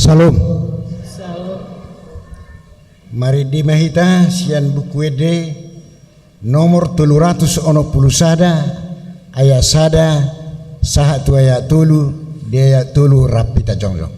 Salam. Salam. Mari di mahita sian buku ede nomor 361 ayat sada sahatu ayat tulu dia ayat tulu rapita jongjong.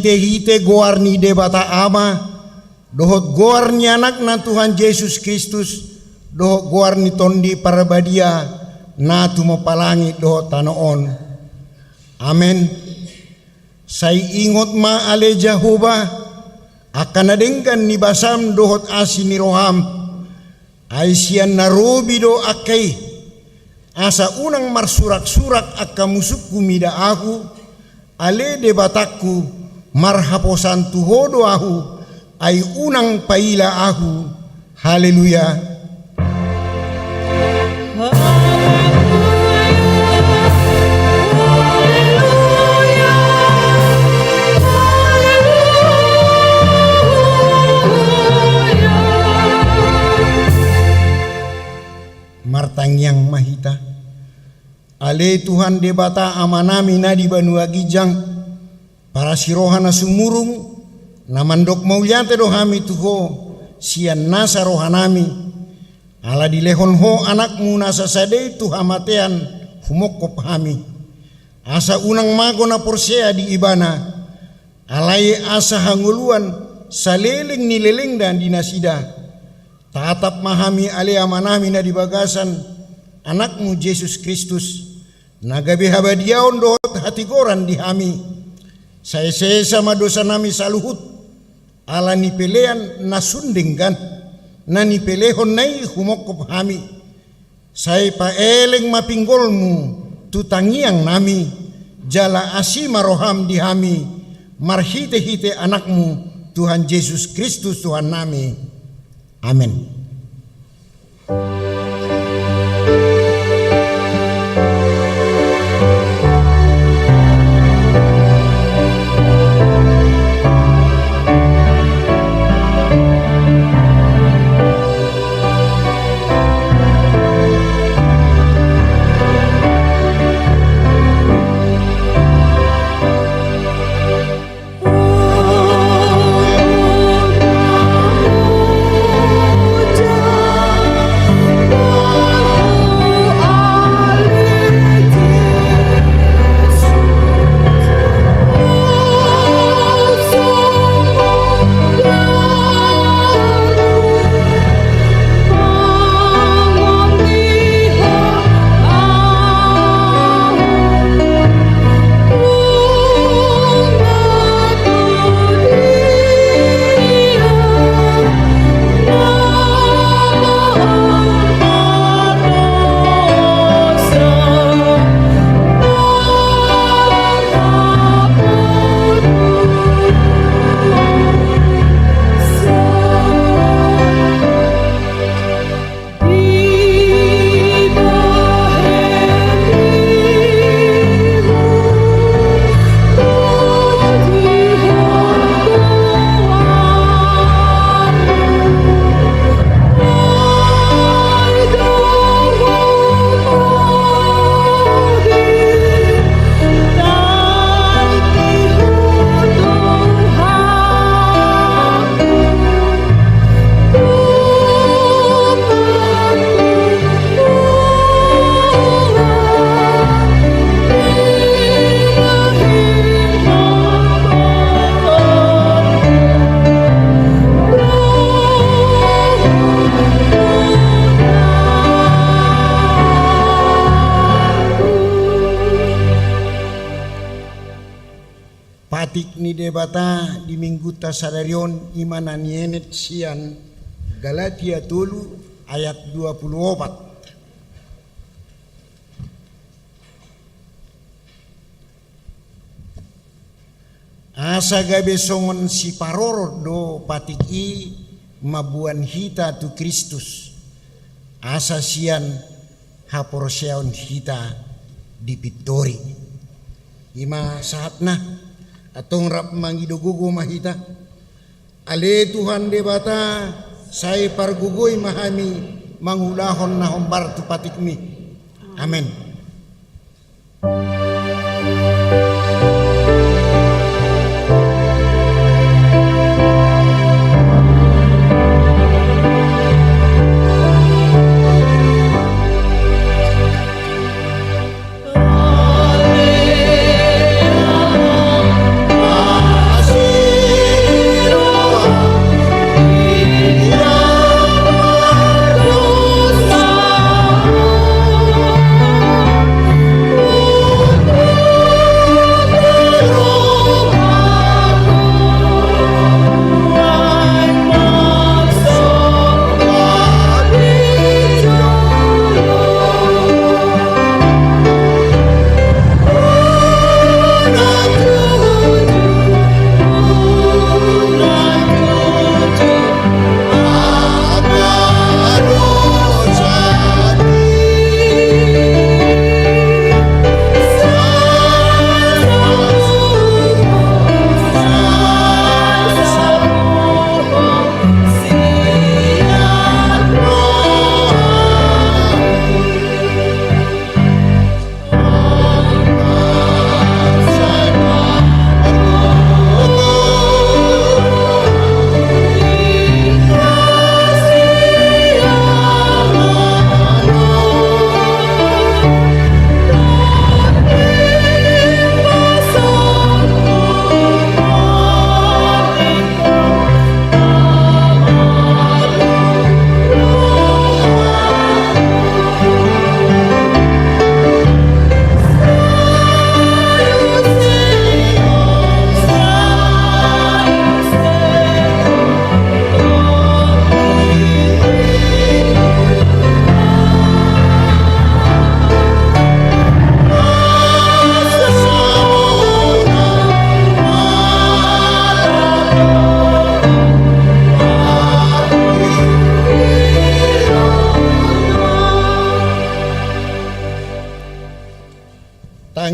Hite goarni de bata ama dohot goarni anak na Tuhan Yesus Kristus dohot goarni tondi parabadia na tumapalangi dohot tanoon. Amen. Say ingot ma ale Jehovah akan adengkan ni basam dohot asi ni roham ay siyan narobi do akay asa unang marsurak-surak akamusuk kumida aku ale de batakku marhaposan tuhodo ahu ay unang paila ahu. Haleluya. Martangyang mahita ale Tuhan debata amanami na di banua gijang para sirohana sumurung namandok maulyate rohami tuho sian nasa rohanami ala dilehon ho anakmu nasa sadei tuhamatean humokop hami asa unang mago na porsea di ibana alai asa hanguluan saleling nileling dan dinasida tatap mahami ale amanami na di bagasan anakmu Yesus Kristus nagabe habadiaon dohot hatigoran di hami. Saya sama dosa nami saluhut ala ni pelean nasundingkan na ni pelehon nai humokop hami Sai paeleng mapinggolmu tutangiang nami, jala asima roham dihami, marhite-hite anakmu, Tuhan Yesus Kristus Tuhan nami. Amin. Patik ni debata di minggu tasadarion imanan yenet sian Galatia 3 ayat 24. Asa gabe songon si parorot do patik i mabuan hita tu Kristus. Asa sian haporseon hita di pitori. Ima saatna atong rap mangidugugo mahita. Ale Tuhan debata say pargugoy mahami mangulahon na hombar tu patikmi. Amen.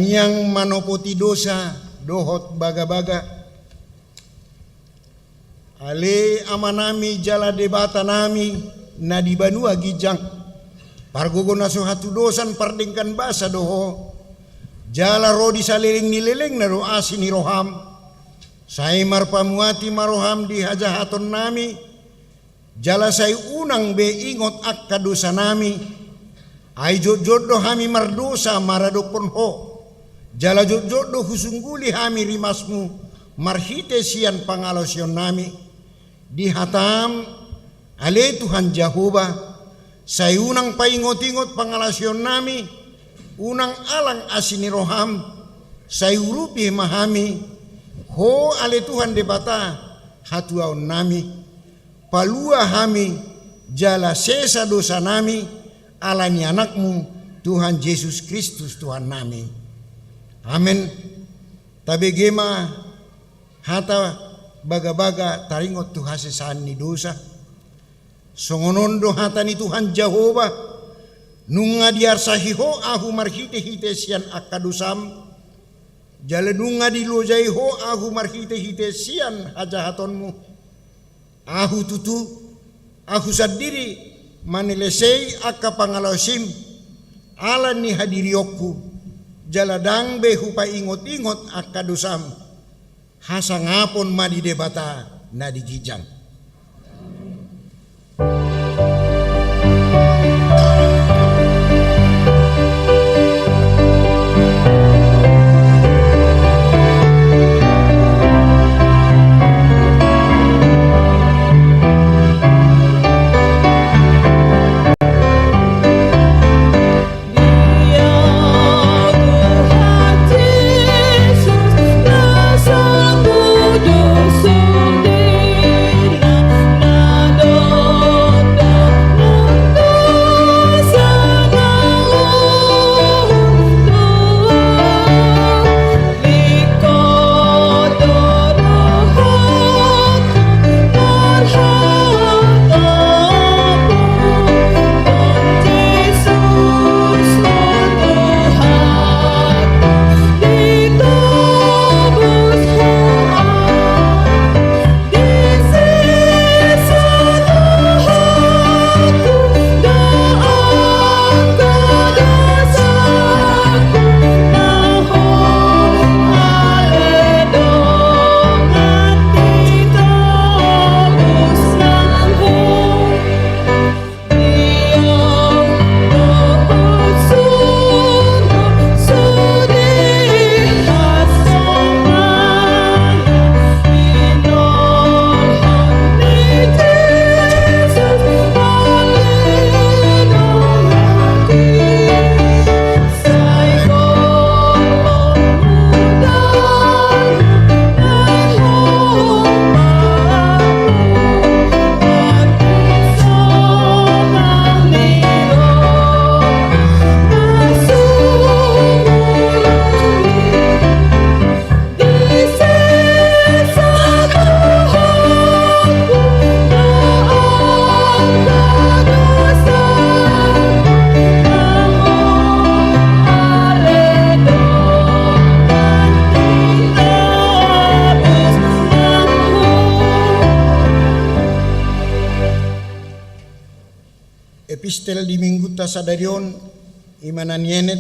Taniang manopoti dosa dohot baga-baga. Ale amanami jala debata nami na di banua gijang. Pargogo na suhatu dosan pardengkan basa doho. Jala rodi saliling nileleng na ro asin ni roham. Say marpamuati maroham di hajahaton nami. Jala say unang be ingot akka dosa nami. Ay jodoh hami mardosa maradokon ho. Jala jodoh husungguli hami rimasmu. Marhite sian pangalosyon nami. Di hatam ale Tuhan Jehovah. Say unang paingot-ingot pangalasyon nami. Unang alang asini roham. Say urupi mahami. Ho ale Tuhan debata hatuaon nami. Palua hami jala sesa dosa nami. Alani anakmu Tuhan Yesus Kristus Tuhan nami. Amin. Tabegema hata baga-baga taringot tu hasesaan ni dosa. Songonondo hata ni Tuhan Jehovah. Nunga diar sahiho ahu marhite-hite sian akadusam. Jala nunga dilojai ho ahu marhite-hite sian hajahatonmu. Ahu tutu, ahu sadiri manilesei akka pangalosim. Ala ni hadiriyokku. Jala dang behu pa ingot-ingot akadusam. Hasangapon madi debata na digijang. Epistel di minggu tasadarion imanan yenet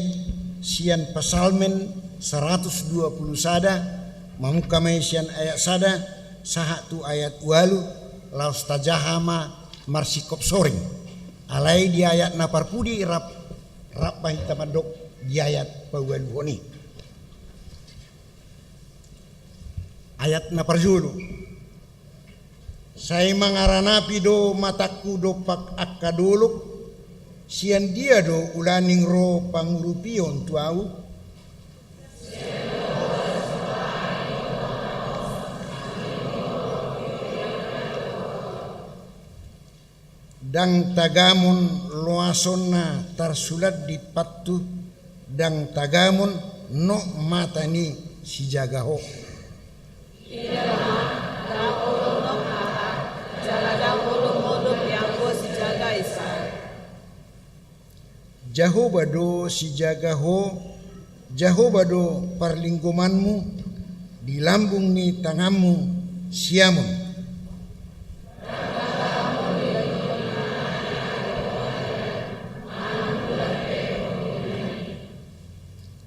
sian pasalmen 120 sada mamukamai sian ayat sada sahatu ayat walu laus tajahama marsikop soring alai di ayat naparpudi rap bahitamadok di ayat pawalu honi ayat naparjulu saya mangaranapi do mataku do pak akaduluk sian dia do ulaning ro pangurupion tuau dang tagamon loasonna tarsulat di pattu dang tagamon no matani si jagaho Jehovah do si jagaho Jehovah do perlingkumanmu, di lambung ni tanganmu siamun.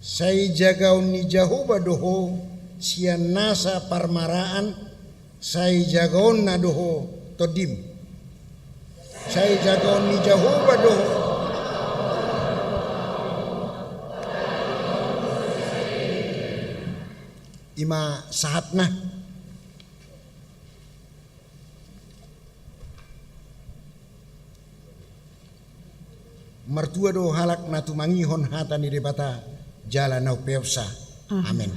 Sai jagaun ni Jehovah doho sian nasa parmaraan, sai jagaun na doho todim. Sai jagaun ni Jehovah doho ima sahatna. Mertua do halak natu mangihon hata ni debata jala nau peosa. Amin.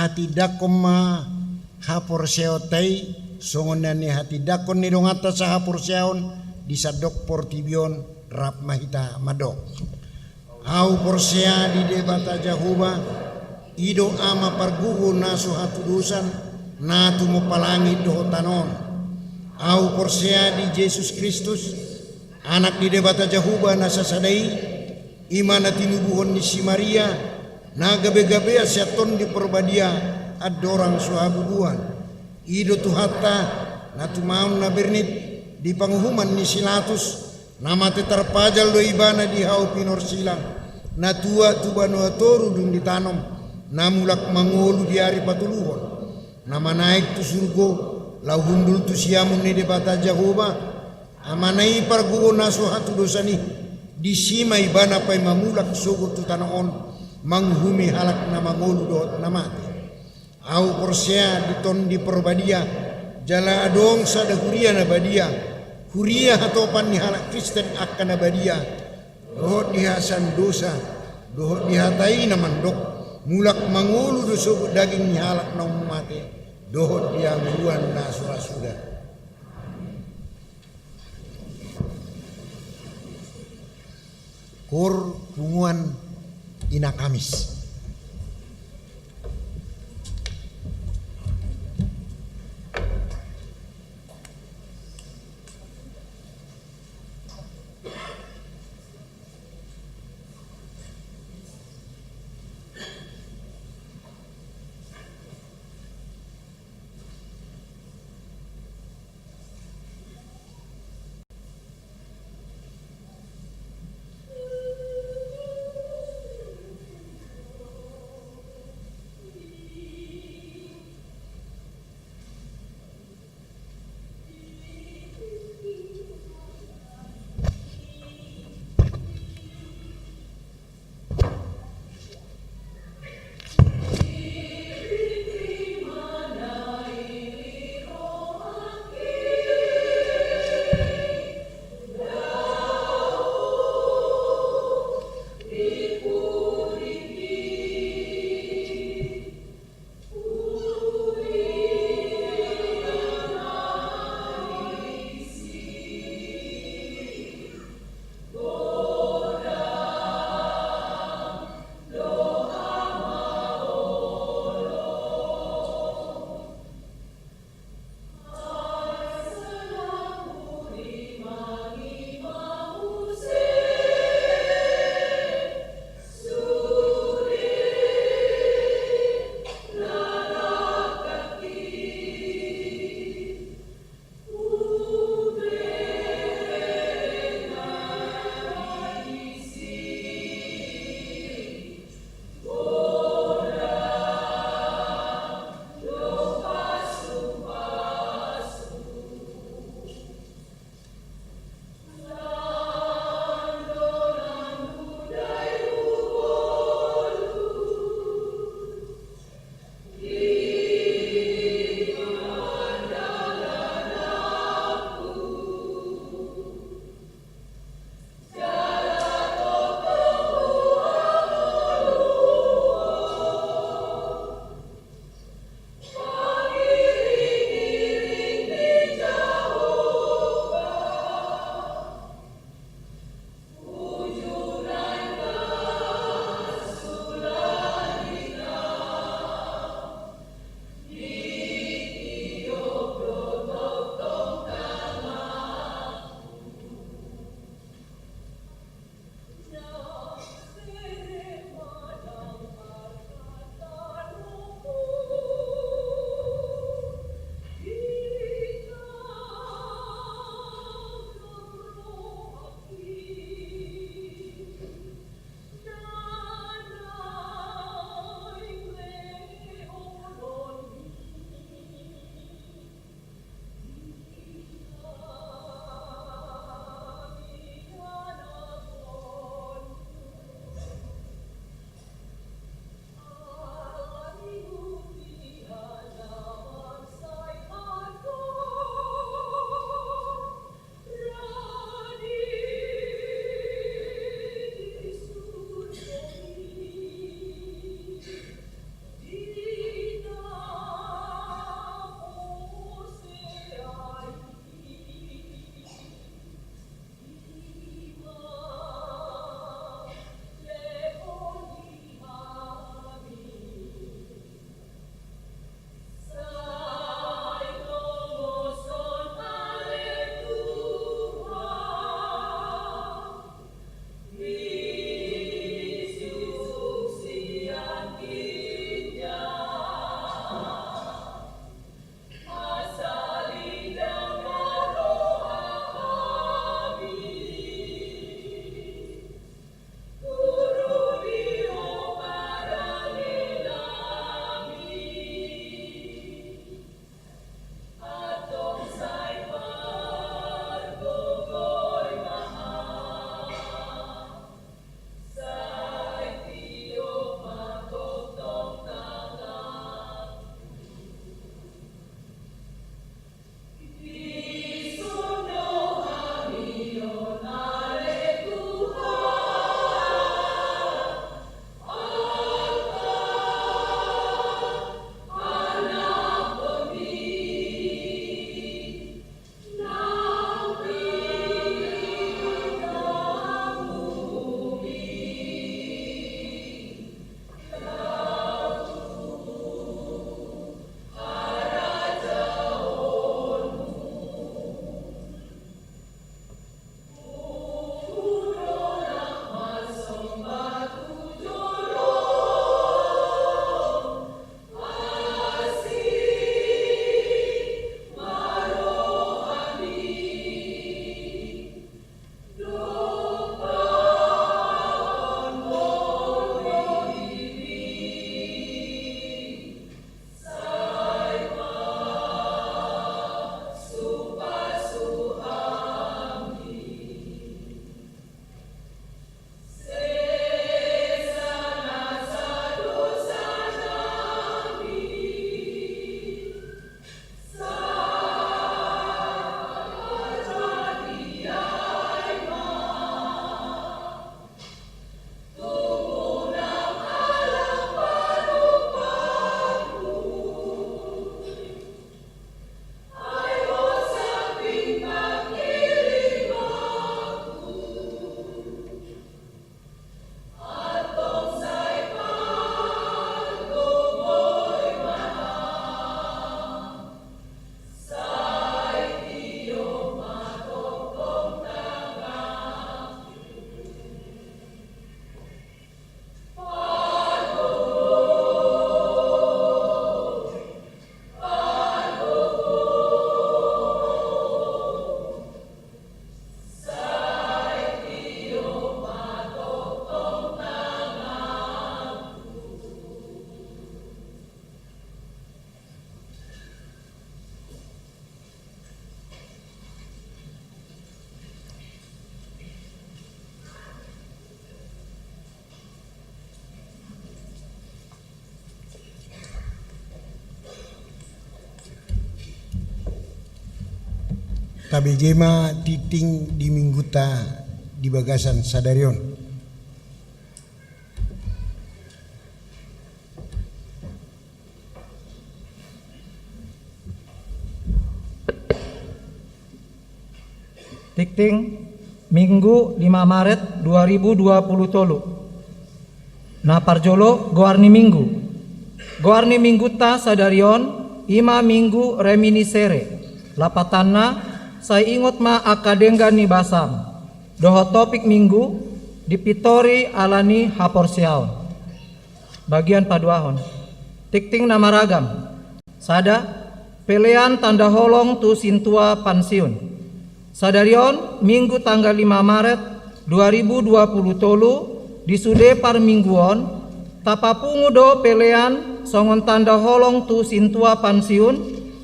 Hati dakoma hapor seotai songonani hati dakon ni dongata sa hapor seon di sadok portibion rap mahita madok. Au porsea di debata Jehovah ido ama pargugu nasu hatu dusan natu mo palangi do tanon. Au porsea di Yesus Kristus anak di debata Jehovah nasa sadai imana tinubuhon ni si Maria na gabe-gabe asyaton di perbadia adorang suhabubuan ido tuhata na tumaun na bernit di panghuman ni silatus nama terpajal do ibana di hau pinor silang na tua tubanu atoru dung ditanom na mulak mangolu di hari patuluhon nama naik tu surgo lau hundul tu siamun ni debata Jehovah amanai pargugo nasu hatu dosani di sima ibana pai mamulak sugut tu tanaon manghumi halak na mangolu do namate. Au porsea diton di perbadia jala adong sada huria na badia huria hatopan ni halak Kristen akan na badia dohot dihasan dosa dohot dihatai na mandok mulak mangolu do sugut daging ni halak na umate dohot dia meluan na surasuda. Kur punguan ina Kamis. KBJMA titing di mingguta di bagasan sadarion. Titing Minggu 5 Maret 2020 tolu. Na parjolo goarni minggu. Goarni mingguta sadarion ima minggu reminiscere. Lapatanna saya ingot ma akadengga ni basam. Doho topik minggu dipitori alani haporsiaon. Bagian paduahon. Tikting nama ragam. Sada pelean tanda holong tu sintua pansiun. Sadarion minggu tanggal 5 Maret 2020 tolu disude par mingguon tapapungu do pelean songon tanda holong tu sintua pansiun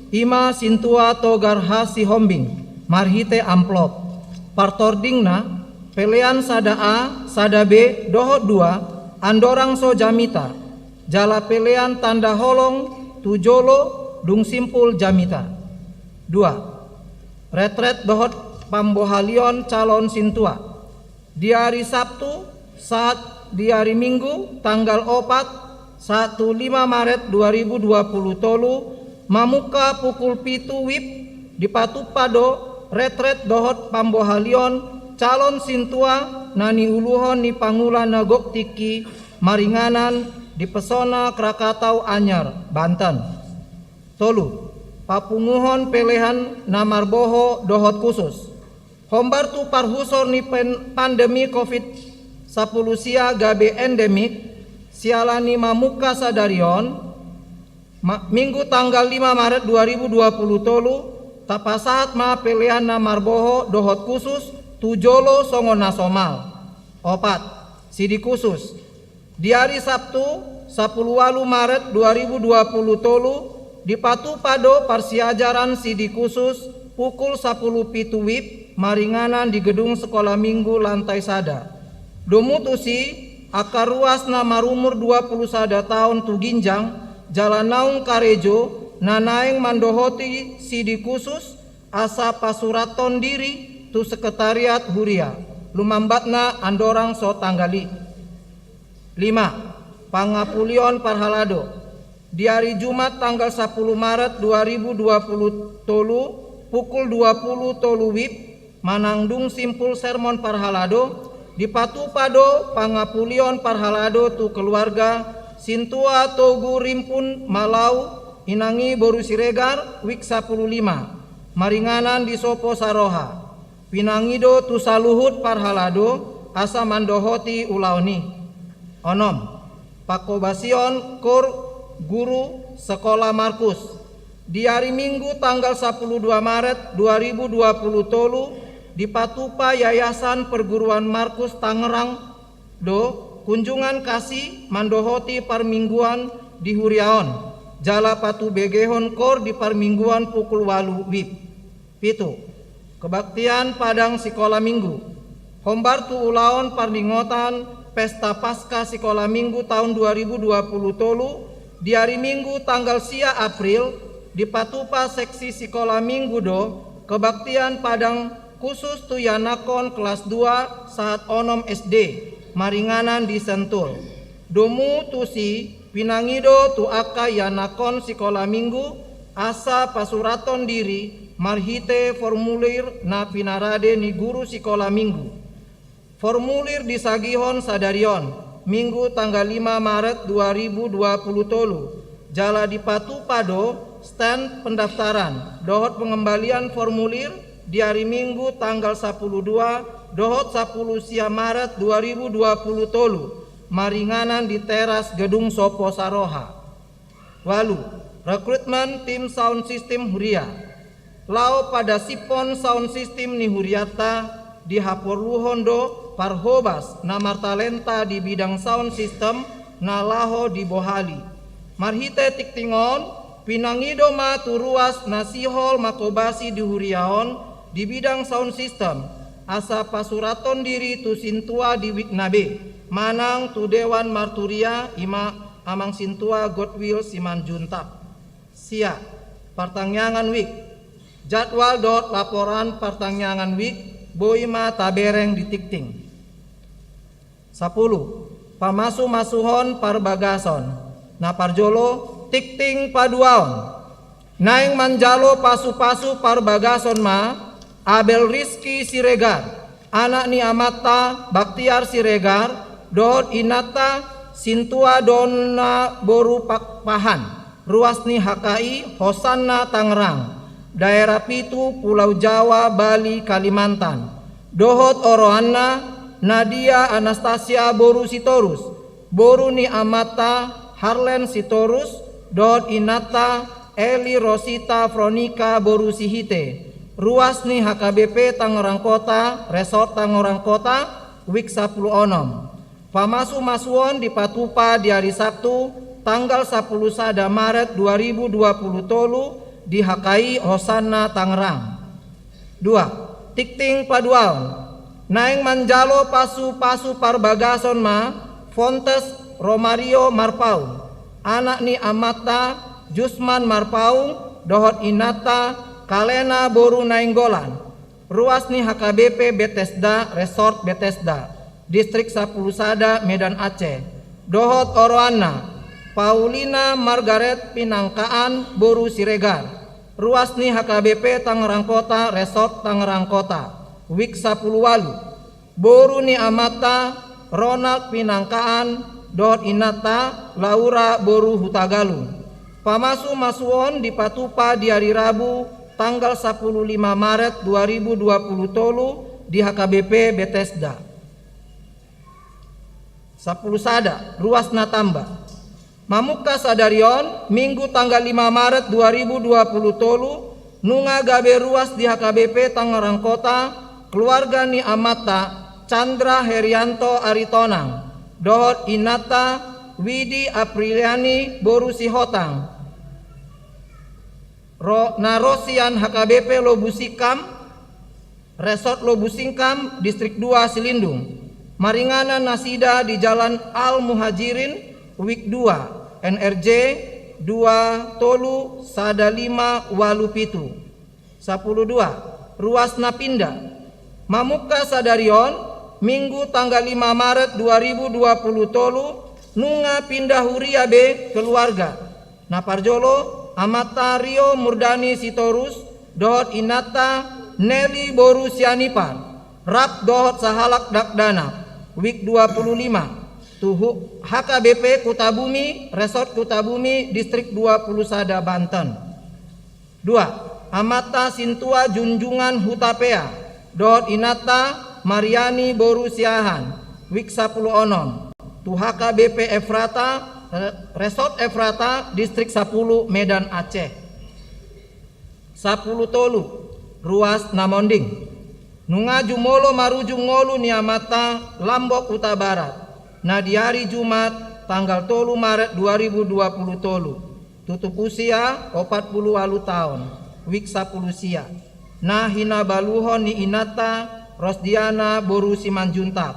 ima sintua togar hasi hombing marhite amplop partordingna pelean sada A sada B dohot 2 andorang so jamita jala pelean tanda holong tu jolo dung simpul jamita 2 retret dohot pambohalion calon sintua di hari Sabtu saat di hari Minggu tanggal 4 1 5 Maret 2020 tolu mamuka pukul pitu wib di Patupado retret dohot pambohalion calon sintua nani uluhon ni pangula nagok tiki maringanan di Pesona Krakatau Anyar Banten tolu papunguhon pelehan namarboho dohot khusus hombar tu parhusor ni pandemi COVID-19 sia gabe endemik sialani mamuka sadarion minggu tanggal 5 Maret 2020 tolu tapasat ma pelehan namarboho dohot khusus tujolo songo nasomal opat sidi khusus di hari Sabtu 10 Maret 2020 tolu di Patupado parsiajaran sidi khusus pukul 10 pitu wib maringanan di gedung sekolah minggu lantai sada domutusi akar ruas nama rumur 21 tahun tu ginjang jalan naung karejo nanaeng mandohoti sidi khusus asa pasuraton diri tu sekretariat huria lumambatna andorang so tanggali 5 pangapulion parhalado di hari Jumat tanggal 10 Maret 2020 tolu pukul 20 tolu wib manangdung simpul sermon parhalado di Patupado pangapulion parhalado tu keluarga sintua togu rimpun malau inangi boru siregar wik 15 maringanan di sopo saroha pinangido tu saluhut parhalado asa mandohoti ulaoni onom pakobasion kor guru sekolah Markus di hari Minggu tanggal 12 Maret 2020 tolu di Patupa Yayasan Perguruan Markus Tangerang do kunjungan kasih mandohoti parmingguan di Huriaon jala patu begehon kor di parmingguan pukul 8 wib pitu kebaktian padang sekolah minggu hombar tu ulaon parningotan pesta pasca sekolah minggu tahun 2020 tolu di hari Minggu tanggal sia April di Patupa seksi sekolah minggu do kebaktian padang khusus tu yanakon kelas 2 saat onom SD maringanan di Sentul domu tusi pinangido tu aka yanakon sekolah minggu asa pasuraton diri marhite formulir na pinarade ni guru sekolah minggu formulir disagihon sadarion Minggu tanggal 5 Maret 2020 tolu jala di Patupado stand pendaftaran dohot pengembalian formulir di hari Minggu tanggal 12 dohot 10 sia Maret 2020 tolu maringanan di teras gedung Sopo Saroha walu rekrutmen tim sound system Huria lao pada sipon sound system ni Huriata di Haporluhondo Parhobas namar talenta di bidang sound system nalaho di Bohali marhite tiktingon pinangido ma turuas nasihol makobasi di Huriaon di bidang sound system asa pasuraton diri tu sintua di Wiknabe manang tu Dewan Marturia ima amang sintua Godwill Siman Juntap sia partangyangan wik Jadwal laporan pertanyaan wik boima tabereng di tikting. 10. Pamasu masuhon parbagason. Naparjolo tikting paduaon. Naing manjalo pasu-pasu parbagason ma Abel Rizky Siregar, anak ni Amata Baktiar Siregar, dohot inata Sintua Dona Boru Pahan, ruas ni HKI Hosanna Tangerang, daerah Pitu Pulau Jawa Bali Kalimantan. Dohot Oroanna Nadia Anastasia Boru Sitorus, Boru ni Amata Harlen Sitorus, dohot inata Eli Rosita Fronika Boru Sihite, ruas ni HKBP Tangerang Kota, Resort Tangerang Kota, Wik 10 onom. Pamasu masuon di Patupa di hari Sabtu tanggal 10 sada Maret 2020 tolu di HKI Hosanna Tangerang. 2. Tikting paduaon. Naing manjalo pasu-pasu parbagason ma Fontes Romario Marpaung, anak ni Amata Jusman Marpaung, dohot inata Kalena Boru Nainggolan, ruas ni HKBP Bethesda Resort Bethesda, Distrik 10 Sada Medan Aceh. Dohot Oroana Paulina Margaret Pinangkaan Boru Siregar, ruas ni HKBP Tangerang Kota Resort Tangerang Kota, Wik 10 Walu. Boru ni Amata Ronald Pinangkaan, dohot inata Laura Boru Hutagalung. Pamasu masuon di Patupa di hari Rabu tanggal 15 Maret 2020 tolu di HKBP Bethesda. 10 sada ruas Natamba. Mamuka sadarion Minggu tanggal 5 Maret 2020 tolu nunga gabe ruas di HKBP Tangerang Kota keluarga ni Amata Chandra Herianto Aritonang, dohot inata Widi Apriliani Boru Sihotang, Narosian HKBP Lobusikam Resort Lobusingkam Distrik 2 Silindung. Maringana Nasida di Jalan Al Muhajirin Wik 2 NRJ 2 Tolu Sada 5 Walu Pitu. 12. Ruas Napinda. Mamuka sadarion Minggu tanggal 5 Maret 2020 tolu nunga pindah huria be keluarga. Naparjolo Amata Rio Murdani Sitorus, dohot inata Nelly Boru Sianipan, rap dohot sahalak dakdana, Wik 25. Tuhu HKBP Kutabumi Resort Kutabumi Distrik 20 Sada Banten. 2. Amata Sintua Junjungan Hutapea, dohot inata Mariani Boru Siahan, Wik 10 onom. Tu HKBP Efrata Resort Efrata Distrik 10 Medan Aceh. 10 tolu ruas Namonding. Nunga Jumolo Marujung Ngolu Niamata Lambok Kuta Barat. Na di hari Jumat tanggal 3 Maret 2020 tolu. Tutup usia 40 tahun. Wik 10 sia. Na hina baluhon ni inata Rosdiana Boru Simanjuntak,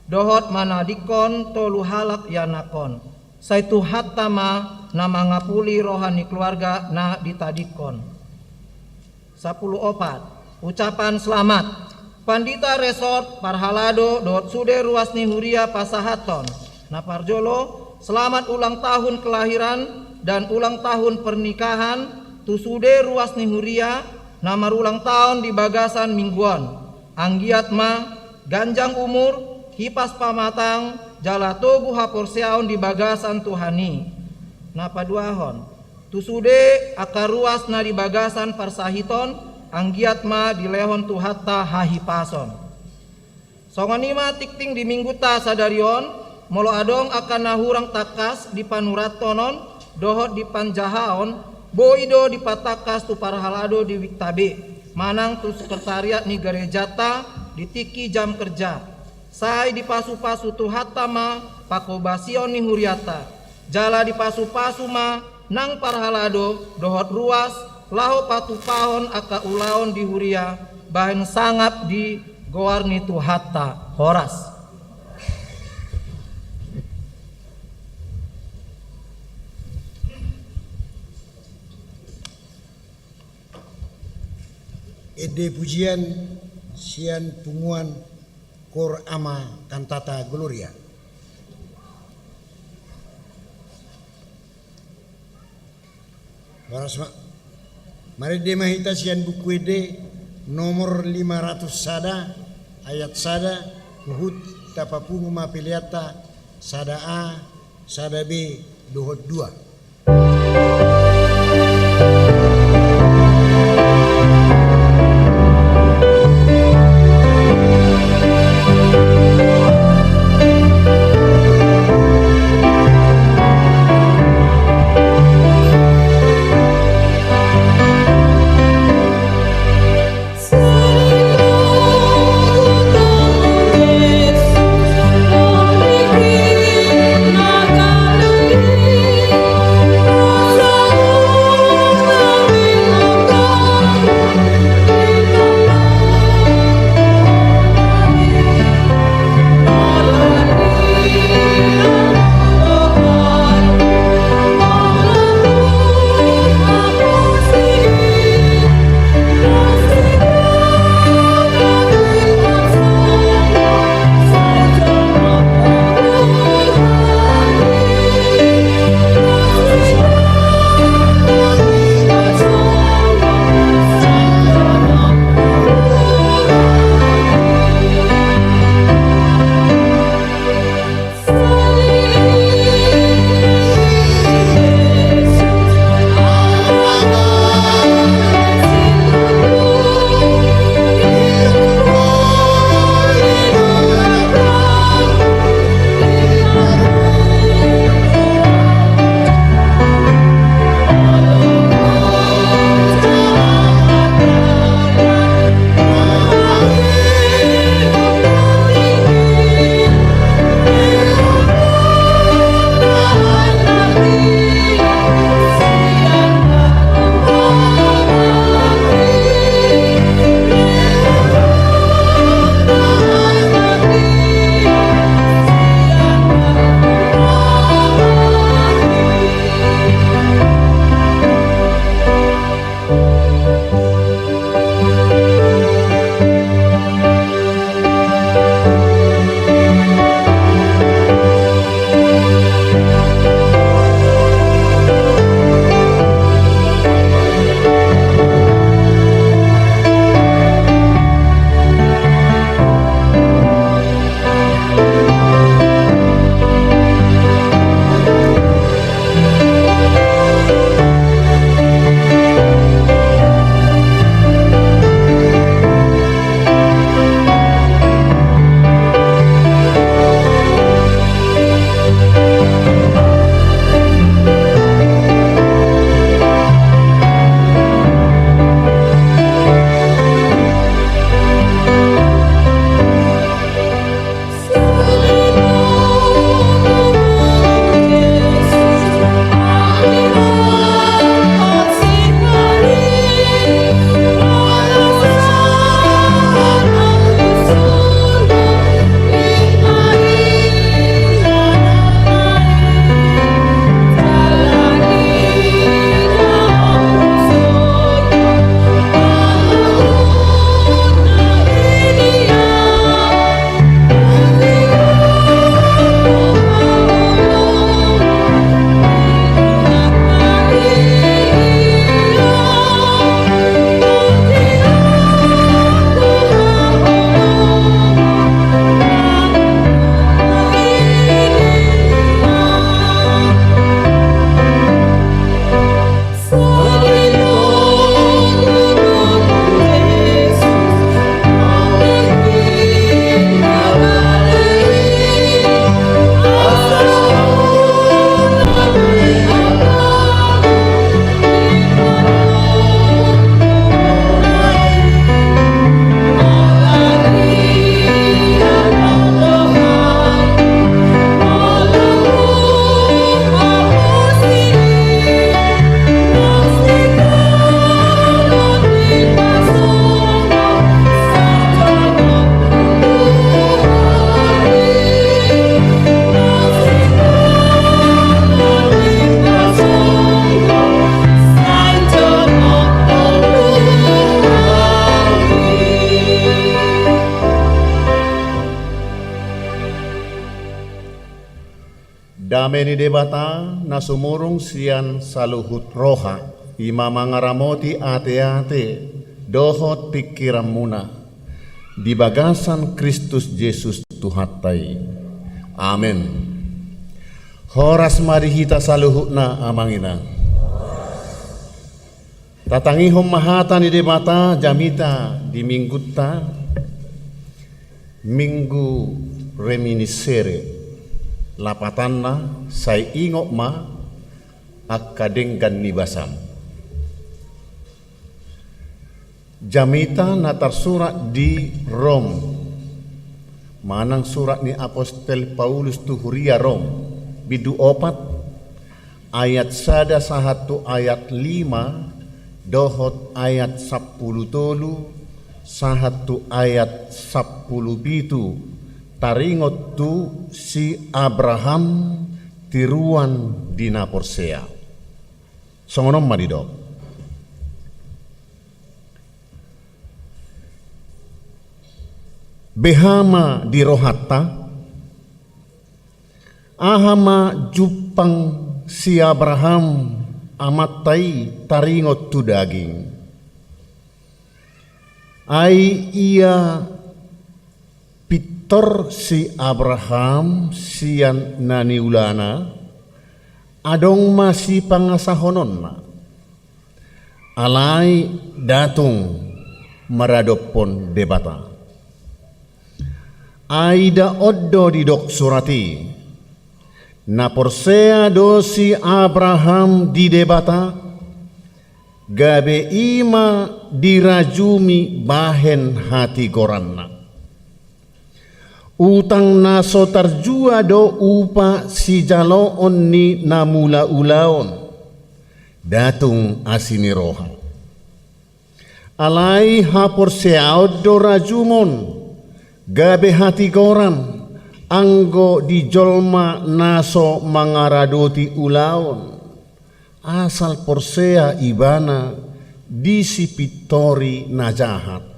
dohot manadikon tolu halak yanakon. Saitu hatama nama ngapuli rohani keluarga na ditadikon. 14. Ucapan selamat. Pandita Resort Parhalado dohot sude ruas ni huria pasahaton. Naparjolo selamat ulang tahun kelahiran dan ulang tahun pernikahan tu sude ruas ni huria namar ulang tahun di bagasan mingguan. Anggiat ma ganjang umur hipas pamatang jala togu haporseaon di bagasan Tuhani. Napa duahon tusude akar ruas na di bagasan parsahiton anggiat ma di lehon tuhatta hahipason. Songonima tikting di mingguta sadarion molo adong akan nahurang takas di panuratonon dohot di panjahaon boido di patakas tu Parhalado di Wiktabe manang tu sekretariat ni gerejata di tiki jam kerja. Sai di pasu-pasu tu hatama pakobasion ni huriata. Jala di pasu-pasu ma nang Parhalado dohot ruas laho patupahon aka ulaon di huria bahan sangap di goarni tu hatta horas. ede pujian sian punguan kor ama kantata gloria. Warasma mari de mahita sian buku ede nomor 500 sada ayat sada uhud tapapungu mapiliata sada A sada B dohot 2. Nagalungin Dameni debata na sumurung sian saluhut roha ima mangaramoti ate-ate dohot pikiran muna di bagasan Kristus Yesus Tuhatai. Amin. Horas marihita saluhutna amangina. Tatangihom mahata ni debata jamita di minggutta minggu reminiscere lapatanna say ingok ma akadenggan ni basam. Jamita na tersurat di Rom. Manang surat ni Apostel Paulus tu huria Rom. Bidu 4 ayat 1 sahatu ayat 5 dohot ayat 10 tolu sahatu ayat 10 bitu taringot tu si Abraham tiruan dina Porsea. Songonom madidok. Behama di rohatta ahama jupang si Abraham amatai taringot tu daging. Ai ia pitor si Abraham sian naniulana adong masih pangasahonon na alai datung maradopon debata. Aida oddo di dok surati na porsea dosi Abraham di debata gabe ima dirajumi bahen hati goranna. Utang naso tarjua do upa si jaloon ni namula ulaon datung asini roha. Alai hapor seaod do rajumon gabe hati goran anggo di jolma naso mangaradoti ulaon asal porsea ibana disi pitori najahat.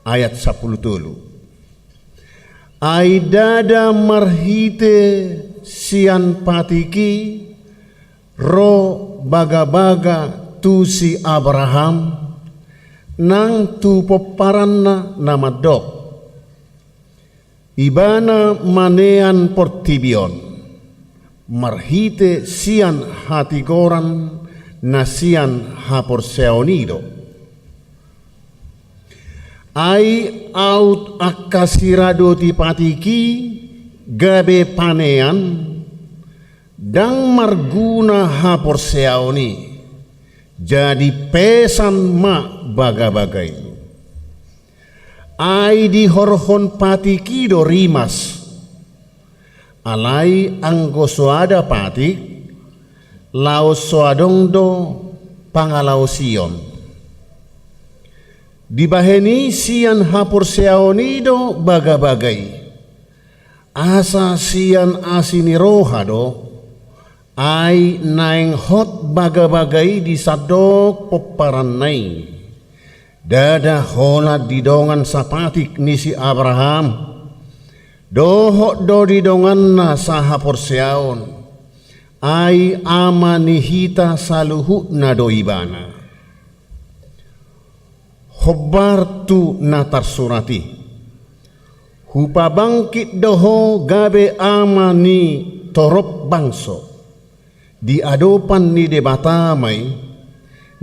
Ayat 10 tulu. Aidada marhite sian patiki ro baga-baga tu si Abraham nang tu poparanna nama dok ibana manean portibion marhite sian hati goran na sian hapor seonido ai aut akasirado tipatiki gabe panean dang marguna hapor seoni jadi pesan ma baga-bagai ai di horhon patiki do rimas alai anggo soada patik laos soadong do pangalau sion dibaheni sian hapur seaonido baga-bagai asa sian asini rohado ai naeng hot baga-bagai di sadok poparanai dada hola didongan sapatik ni si Abraham dohok do didongan na saha porseaon ai ama nihita saluhu na do ibana hobar tu na tarsurati hupa bangkit doho gabe ama ni torop bangso di adopan ni debatamay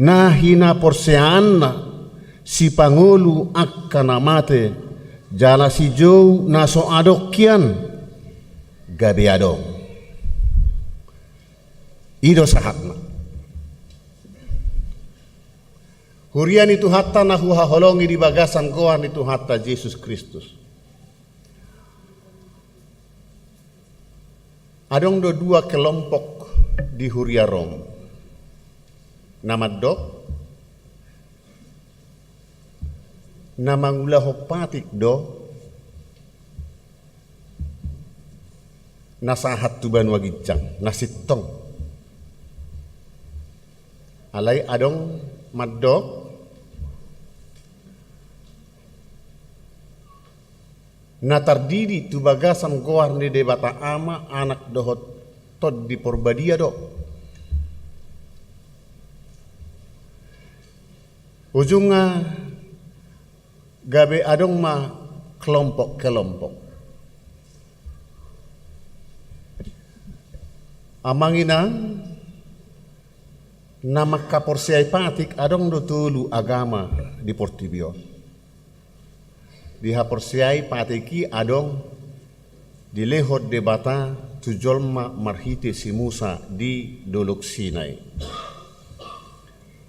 na hina porsean na si Pangulu akan amate jala si Joe naso adokyan gabe adong ido sahatna hurian itu hatta na huhaholongi di bagasan goan itu hatta Yesus Kristus adong do dua kelompok di huria Rom nama dok nama ngulaho patik do nasahat tuban wagijang nasitong alai adong maddok na tardidi tu bagasan goar ni debata ama anak dohot tod di porbadia do. Ujungnya gabe adong ma kelompok-kelompok. Amanginang nama kaporsiay patik adong do tulu agama di Portibio. Di haporsiay patiki adong di lehot debata tujolma marhite si Musa di Dolok Sinai.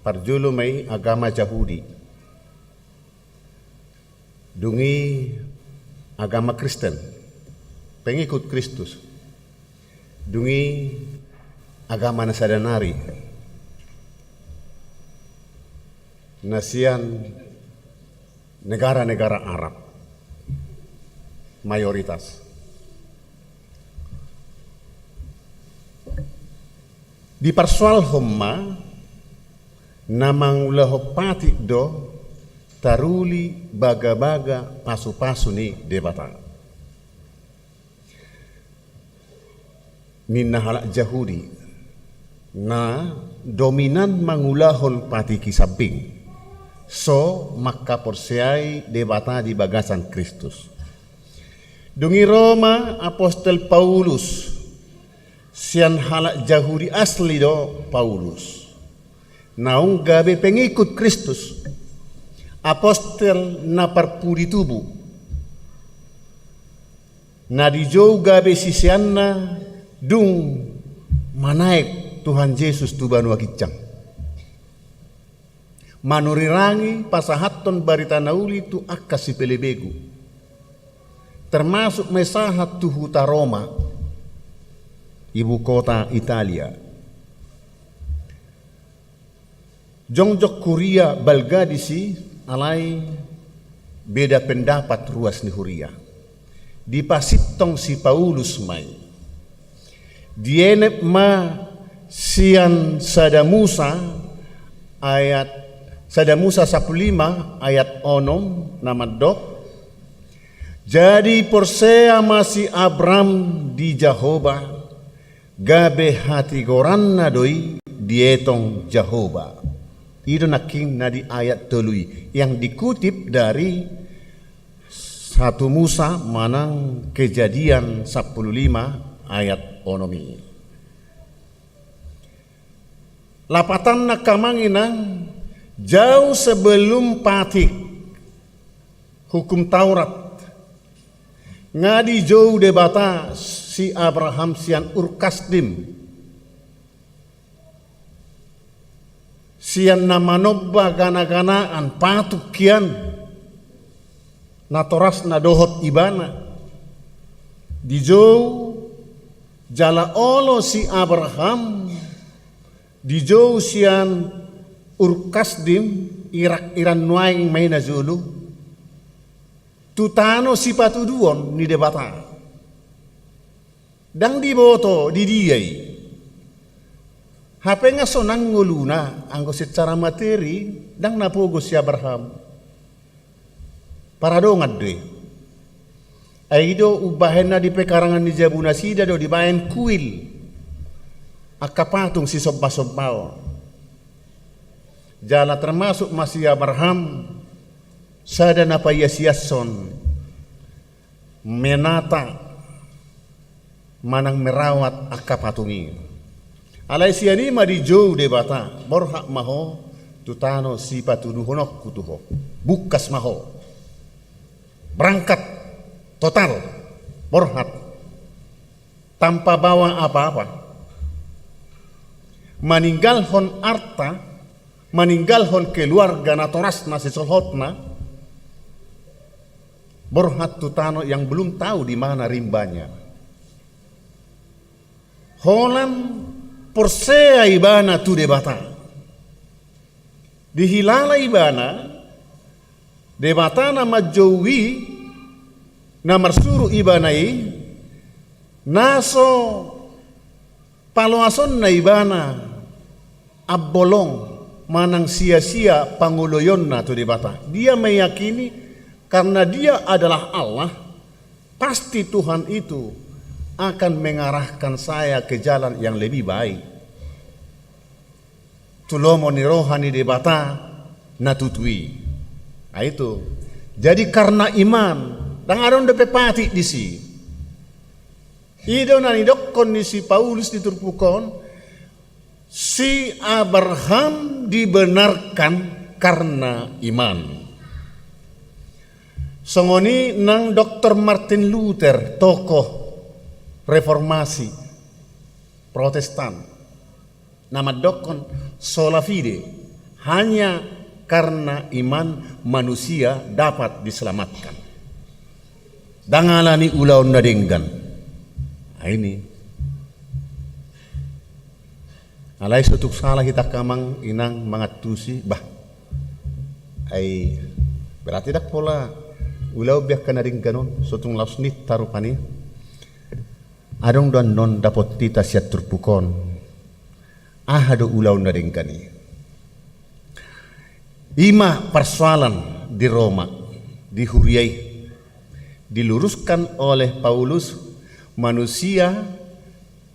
Parjolo may agama Yahudi. Dungi agama Kristen, pengikut Kristus. Dungi agama Nasadanari. Nasian negara-negara Arab mayoritas. Di persoal homma namang ulah patik do taruli baga-baga pasu-pasu ni debata. Ninna halak Yahudi na dominan mangulahon patiki samping. So maka porsiay debata di bagasan Kristus. Dungi Roma Apostol Paulus sian halak Yahudi asli do Paulus. Naung gabe pengikut Kristus apostol na parpuri tubuh na dijauh gabe sisianna dung manaik Tuhan Yesus tu banu akicang manurirangi pasahaton barita nauli tu akas si pelebegu termasuk mesahat tu huta Roma ibu kota Italia. Jongjok Kuria Balgadisi alai beda pendapat ruas ni Huria. Di pasitong si Paulus mai. Dienep ma sian Sadamusa ayat Sadamusa 15 ayat 6 nama dok. Jadi porsea masih Abram di Jehovah gabe hati goranna doi dietong Jehovah. Itu naking nadi ayat tului yang dikutip dari 1 Musa manang Kejadian 15 ayat onomi. Lapatan nakamanginang jauh sebelum patik hukum Taurat ngadi jauh debata si Abraham sian Urkasdim sian namanobba gana-ganaan patuk kian natoras na dohot ibana dijauh jala olo si Abraham dijauh sian Urkasdim iran nuaing may na zulu tutano si patuduon ni debata dang diboto di diyay hape nga sonang nguluna anggo secara materi dang napogo si Abraham para do ngadde ay do ubahen na di pekarangan ni Jabuna sida do dibahen kuil akapatung si sobba-sobbao jala termasuk masih Abraham sada napayasiason menata manang merawat akapatungi alay siani madi jauh debata borhak maho tutano si patuduhonok kutuho bukas maho berangkat total borhat tanpa bawa apa-apa maninggalhon arta maninggalhon keluarga natoras nasi solhotna borhat tutano yang belum tahu di mana rimbanya holan porsea ibana tu debata dihilala ibana debata nama jowi namar suru ibanai naso paloason na ibana abbolong manang sia-sia panguloyon na tu debata dia meyakini karena dia adalah Allah pasti Tuhan itu akan mengarahkan saya ke jalan yang lebih baik. Tulomo ni rohani de bata natutui. Nah itu. Jadi karena iman, dan aron de pepati di si. Ido nani dokkon ni si Paulus diturpukon, si Abraham dibenarkan karena iman. Songoni nang Dr. Martin Luther, tokoh reformasi Protestan, nama dokon sola fide, hanya karena iman manusia dapat diselamatkan. Dangalani ulaun nadenggan. Nah ini. Alai sutuk salah kita kamang inang mangatusi bah. Ay berarti dak pola ulau biak kanadengganon sutung lausnit tarupani. Adong dan non dapat tita siat turpukon. Ahado ulau nadengkani. Ima persoalan di Roma, di Huriai, diluruskan oleh Paulus, manusia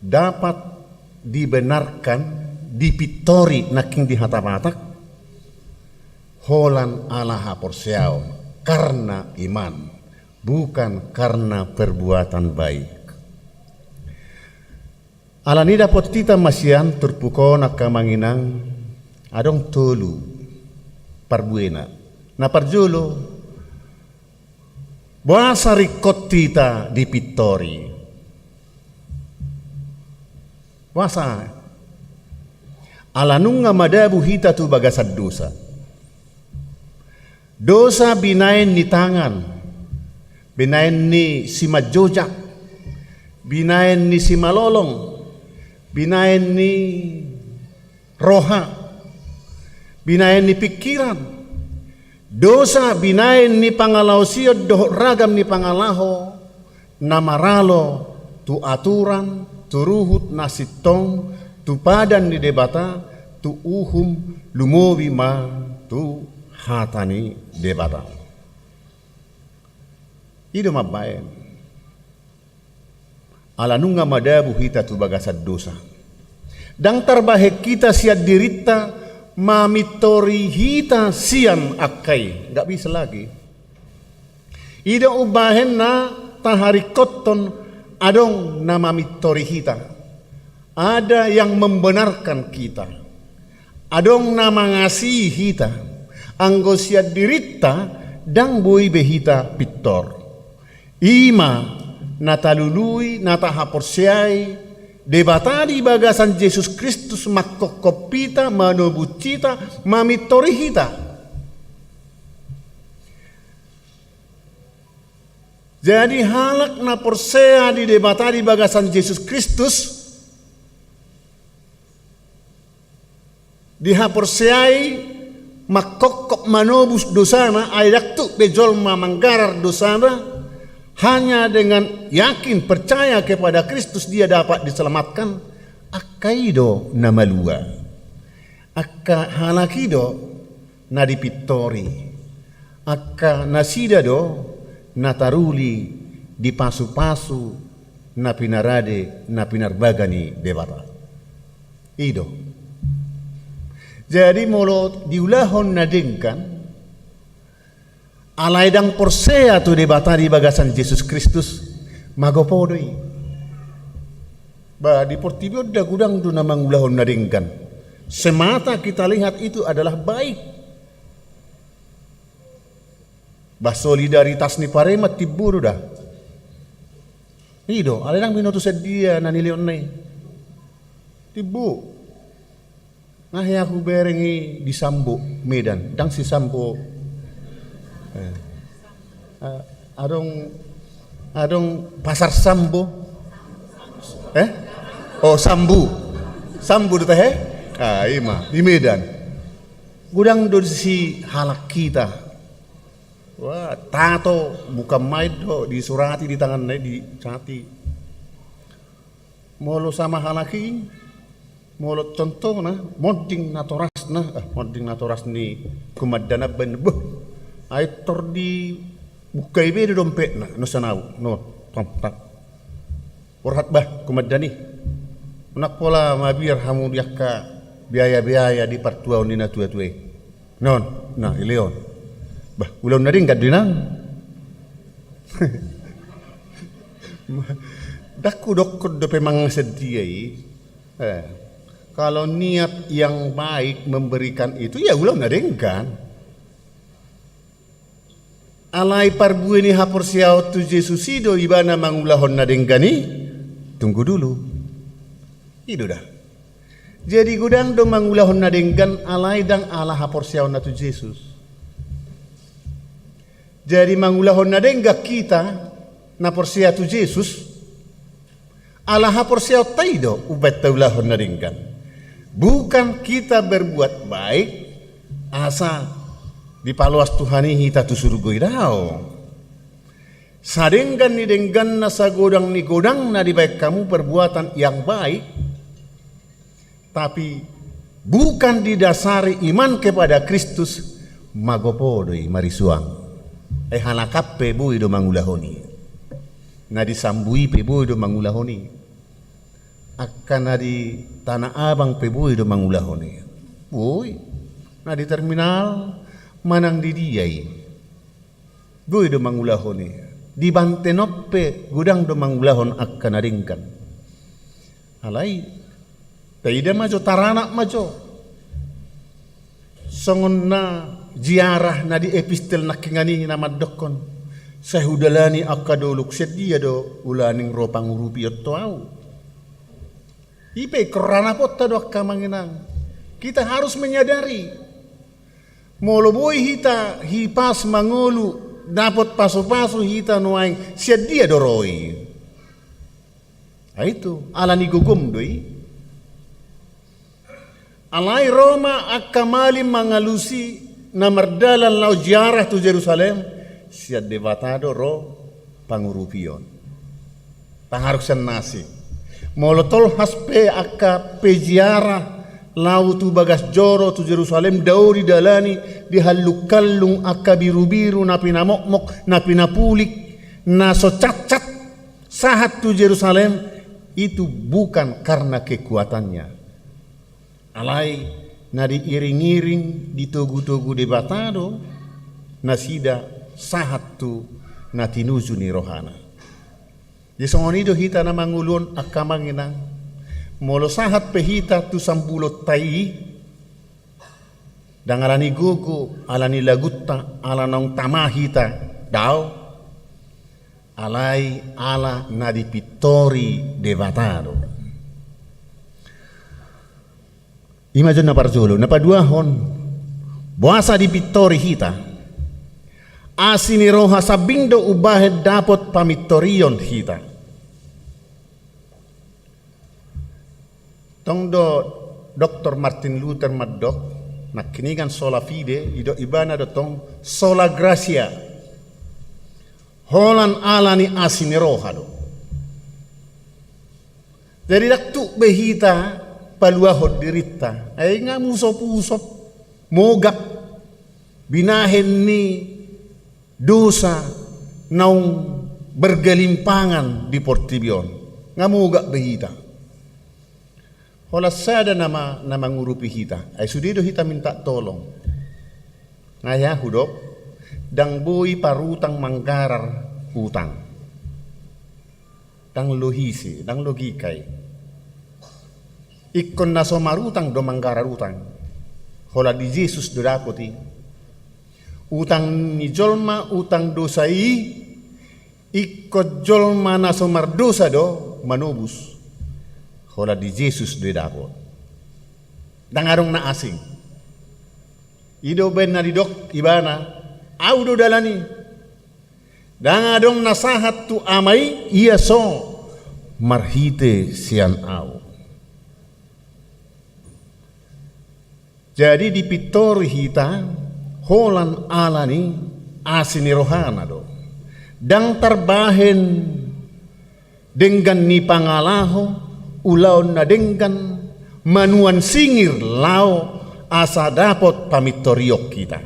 dapat dibenarkan, dipitori naking di hatapatak, holan ala porsiao, karena iman, bukan karena perbuatan baik. Alani dapat tita masian turpuko nakamanginang adong tolu parbuena. Na parjulo buasa rikot tita di pittori. Wasa alanung nga madabu hita tu bagasad dosa. Dosa binain ni tangan, binain ni si majojak, binain ni si malolong, binain ni roha, binain ni pikiran. Dosa binain ni pangalaw siya doh ragam ni pangalaho na maralo tu aturan tu ruhut na sitong tu padan ni debata tu uhum lumowi ma tu hatani debata. Ido mabayan. Alanunga madabu hita tu bagasad dosa. Dang tarbahek kita siya dirita mamitori hita siyan akay. Gak bisa lagi. Ida ubahen na taharikoton adong na mamitori hita. Ada yang membenarkan kita. Adong na mangasihi hita. Anggo siya dirita dang buhay behita pitor. Ima natalului natahaporsiay debatadi bagasan Yesus Kristus makkokopita manobucita mamitorihita. Jadi halak na porsea di debatadi bagasan Yesus Kristus dihaporseai makkokop manobus dosana aidaktu bejol mamanggarar dosana. Hanya dengan yakin percaya kepada Kristus dia dapat diselamatkan. Akaido na malua. Akka halakido na dipitori. Akka nasidado na taruli di pasu-pasu na pinarade na pinarbagani debata. Ido. Jadi molo diulahon na dengkan alaidang porsea tu debata di bagasan Yesus Kristus magopodoi. Ba di Portibio da gudang tu namang ulahon nadengkan. Semata kita lihat itu adalah baik. Bah solidaritas ni paremat tiburu dah. Ido, alaidang binotu sedia nanilion nai. Tibu. Nah ya aku berengi di Sambo Medan, dang si Sambo adong pasar Sambo oh Sambu tu teh ima di Medan gudang do si halak kita wah tato bukan main do di surati di tangan di cati molo sama halaki molo contoh na modding natoras ni kumadana ben ay tor di bukai be dompet na no sanau no tak. Urhat bah kumadani. Unak pola mabir hamu diakka biaya-biaya di partuaw ni na tuwe-tuwe. Non, nah ileon. Bah, ulang na rin kadinang. Dakudok do memang sediai. Kalau niat yang baik memberikan itu ya ulang na rin kan. Alay parbu ini hapor siyaw tu Jesus ido ibana mangulahon na rin gani. Tunggu dulu. Itu dah. Jadi gudang do mangulahon na rin gan alay dang ala hapor siyaw na tu Jesus. Jadi mangulahon na rin kita na porsiya tu Jesus. Allah porsiya tayo ubat taulahon na rin kan. Bukan kita berbuat baik asa dipaluas Tuhani hita tu surgoy daw. Sadenggan ni denggan na sa godang ni godang na di baik kamu perbuatan yang baik, tapi bukan didasari iman kepada Kristus magopodoi marisuang. Halakap pe boy do mangulahoni. Na disambui pe boy do mangulahoni. Akan na di Tanah Abang pe boy do mangulahoni. Boy, na di terminal manang di diay. Boy do mangulahoni. Di Bantenop pe gudang do mangulahon akan naringkan. Alay, taida majo taranak majo. Songon na ziarah na di epistel nakingani na madokon sahudalani akadoluk sedia do ulaning ropang rupiot to au ipe kerana potta do kamanginang. Kita harus menyadari moloboy hita hipas mangolu dapat paso-paso hita nuaing sedia do roi itu alani gugum doi alai Roma akamali mangalusi na mardalan lau ziarah tu Jerusalem siad debatado ro pangurupion pangarusan nasi molotol haspe akka peziarah lau tu bagas joro tu Jerusalem dauri dalani di halukallung akka biru-biru na pinamokmok na pinapulik na so cat-cat sahat tu Jerusalem itu bukan karena kekuatannya alai na diiring-iring ditugu-tugu debatado na sida sahat tu na tinuju ni rohana. Di songonido hita na mangulon akamanginang molo sahat pehita tu sambulot tai dangalani gugu alani lagutta alanong tamahita daw alai ala na dipitori debatado. Imagine na parjolo, na paduahon, buasa di pitori hita, asini roha sabindo ubahed dapat pamitorion hita. Tongdo Dr. Martin Luther Maddok, nakinigan sola fide, ido ibana do tong sola gracia, holan alani asini roha do. Jadi daktu behita, paluahod dirita ay nga musop-usop mogak binahen ni dosa naung bergelimpangan di Portibion nga mogak behita holas sada nama ngurupi hita ay sudido hita minta tolong ngaya hudop dang boy parutang manggarar utang dang lohisi dang logikay ikon na somarutang do manggarar utang. Hola di Jesus do dapoti. Utang ni jolma utang dosai ikot jolma na somardosa do manubus. Hola di Jesus do dapot. Dangarong na asing. Ido ben na didok ibana au do dalani. Dangadong nasahat tu amai iya so marhite sian au. Jadi di pitori hita holan alani asini rohana do. Dang terbahen dengan ni pangalaho ulaon na dengan manuan singir lao asa dapat pamitoriok kita.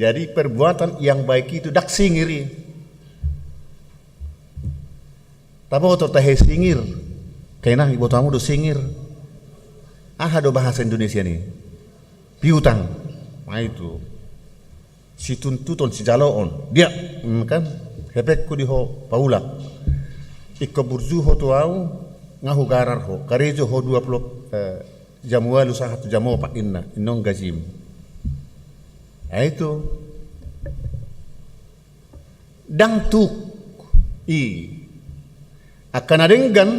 Jadi perbuatan yang baik itu dak singiri. Tapi otor tahe singir. Kena ibu tamu do singir. Do bahasa Indonesia nih. Piutang. Nah itu. Si tuntuton si jaloon. Dia kan hepekku di ho paula. Iko burju ho tuau ngahu garar ho. Karejo ho 20 jamualu satu jamu pak inna inong gazim. Nah itu. Dang tuk akan adenggan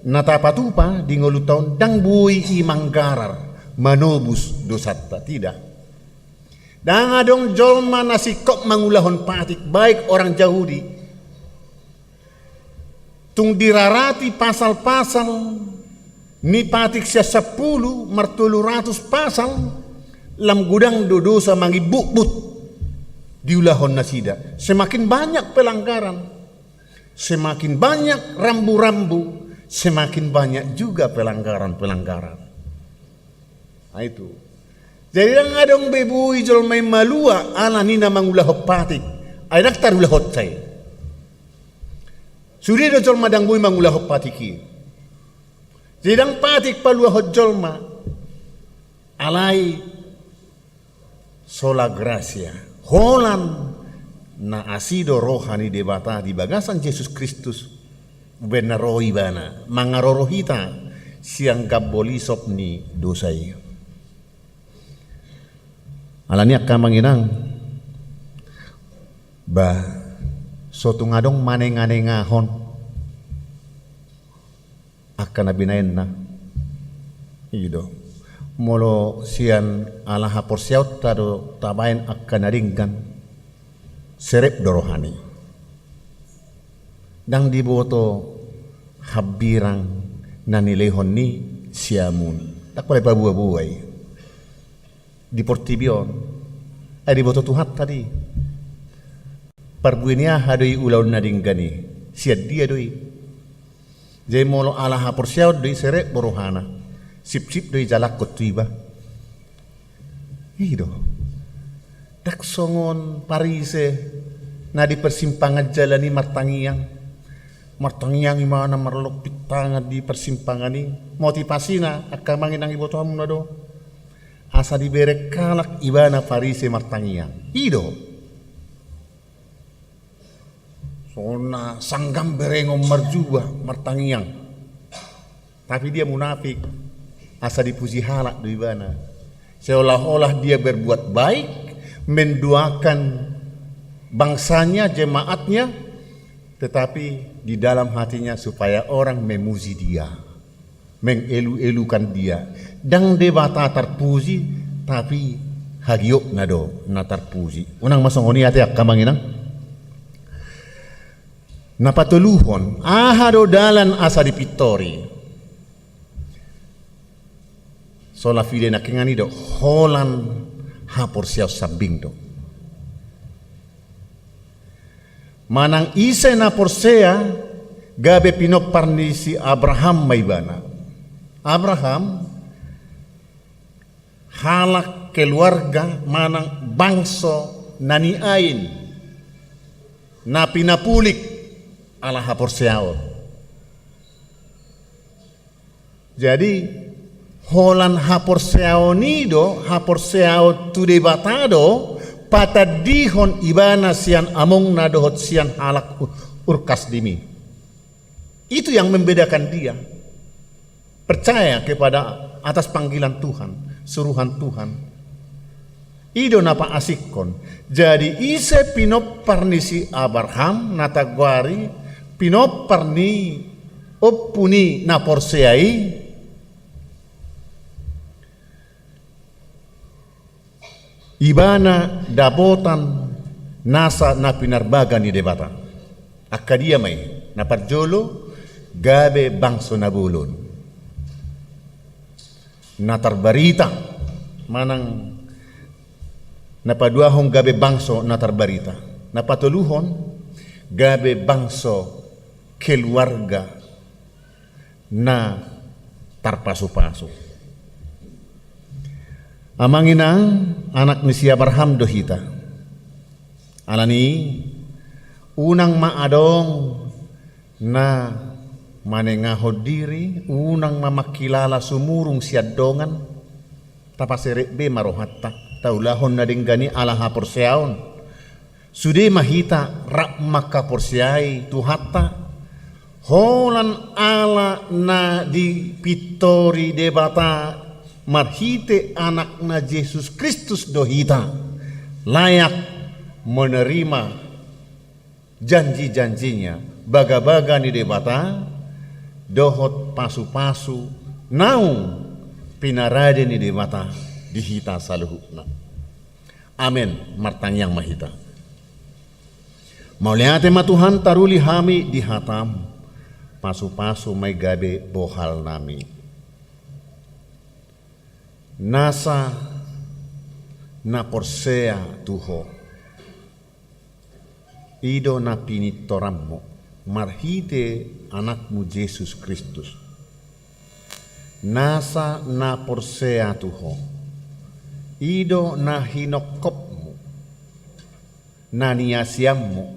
natapatupa di ngolutaon dang bui manggarar manobus dosata tidak. Dang adong jolma nasikop mangulahon patik baik orang Yahudi. Tung dirarati pasal-pasal ni patik siya 10 martulu ratus pasal lam gudang dodosa mangi bukbut diulahon nasida. Semakin banyak pelanggaran, semakin banyak rambu-rambu, semakin banyak juga pelanggaran-pelanggaran. Nah itu. Jadi lang adong bebu ijol may malua ala nina mangulahop patik ay naktarulahot say. Suri do jol madang bui mangulahop patiki. Jadi dang patik paluahot jolma alay sola gracia. Holan na asido rohani debata di bagasan Yesus Kristus benaroi bana mangarorohita siang gabolisop ni dosai. Alani akka manginang ba sotungadong manenganengahon akka nabinayen na ido. Molo sian alaha porsiaut tado tabayan akan naringgan serep dorohani dang diboto habirang nanilehon ni siamun tak boleh pabuah-buai di Portibion diboto Tuhan tadi parbuinia hadoi ulaun naringgani siad dia doi jadi molo alaha porsiaut doi serep borohana sip-sip dari jalak kotiba. Ido. Dak songon Parise na di persimpangan jalani martangiang. Martangiang imana marlok pitangan di persimpangan ini. Motivasina akka manginang ibu tamu nado. Asa dibere kalak ibana Parise martangiang. Ido. Sona sanggam berengom marjuba martangiang. Tapi dia munafik. Asa dipuji halak di mana seolah-olah dia berbuat baik mendoakan bangsanya jemaatnya tetapi di dalam hatinya supaya orang memuji dia mengelu-elukan dia dang debata terpuji tapi hagiok nado na terpuji unang masongoni ate akka manginang napatuluhon ahado dalan asa dipitori sola fide na kengani do holan hapor siaw sabing do manang isa na porsea gabe pinoparni si Abraham maibana Abraham halak keluarga manang bangso naniain na pinapulik ala hapor siaw jadi holan hapor seaonido hapor seao tu debatado patadihon ibana sian among nadohot sian halak urkas dimi. Itu yang membedakan dia percaya kepada atas panggilan Tuhan suruhan Tuhan. Ido napa asikon jadi ise pinoparni si Abraham natagwari pinoparni oppuni napor seai ibana dabotan nasa na pinarbaga ni debata akadia may naparjolo gabe bangso nabulon natarbarita manang napaduahong gabe bangso natarbarita napatuluhon gabe bangso keluarga na tarpaso-paso. Amanginang anak ni si Abraham dohita. Alani unang maadong na manengahod diri unang mamakilala sumurong siadongan tapasirek be marohatta taulahon na dinggani ala haporseaon sude mahita rak makaporseai tuhatta holan ala na di pitori debata marhite anak na Yesus Kristus dohita layak menerima janji-janjinya baga-baga ni debata dohot pasu-pasu naung pinarade ni debata dihita saluhukna. Amin martang yang mahita. Mauliate matuhan taruli hami dihatam pasu-pasu may gabe bohal nami. Nasa na porsea tuho ido na pinitorammo marhite anakmu Yesus Kristus nasa na porsea tuho ido na hinokopmu na niasiammu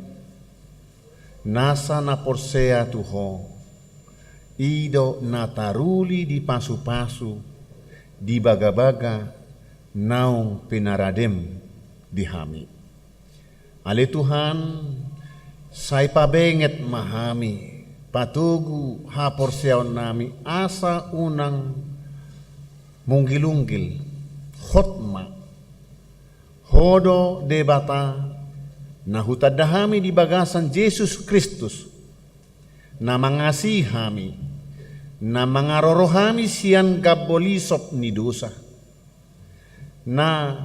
nasa na porsea tuho ido na taruli di pasu-pasu di baga-baga naung pinaradem di hami. Ale Tuhan, say pabenget mahami, patugu haporseon nami asa unang munggilunggil, hotma, hodo debata, nahutad dahami di bagasan Yesus Kristus, na mangasihami, na mangarorohami siyan gabolisop ni dosa na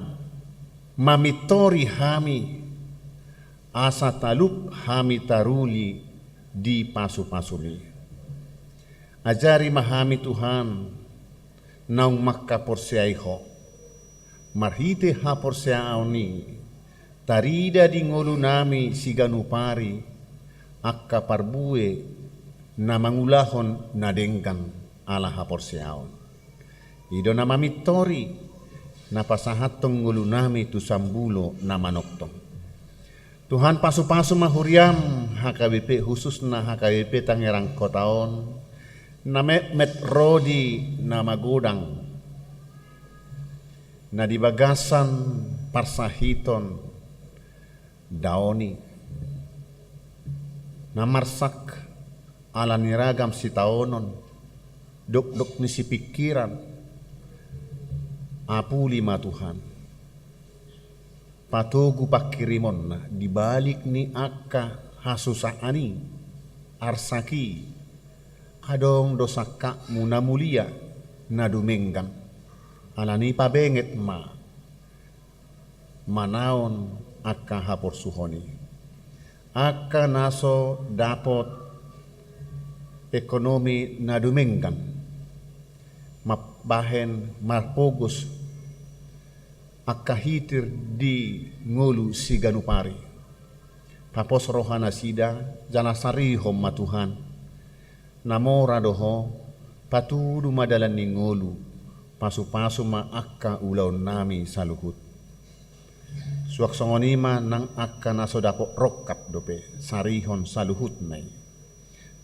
mamitori hami asa talup hami taruli di pasu-pasuli ajari mahami Tuhan naung makaporseai ho marhite haporseao ni tarida di ngolu nami siganupari akka parbue na mangulahon na dengkan ala haporseaon. Ido na mamitori na pasahatong ngulunami tu sambulo na manoktong. Tuhan pasu-pasu mahuriam HKBP khusus na HKBP Tangerang Kotaon na met rodi na magodang na dibagasan parsahiton daoni na marsak ala niragam si taonon dok-dok ni si pikiran apuli ma Tuhan patugu pakirimon na dibalik ni akka hasusahani arsaki adong dosaka muna mulia na dumenggan ala ni pabenget manaon akka haporsuhoni akka naso dapot ekonomi na dumenggan mabahen marpogos akahitir di ngulu si ganupari papos rohana sida jana sarihom matuhan namora doho patudu madalan ni ngulu pasu-pasu ma akka ulaw nami saluhut suak songonima nang akka nasodapo rokat dope sarihon saluhut nai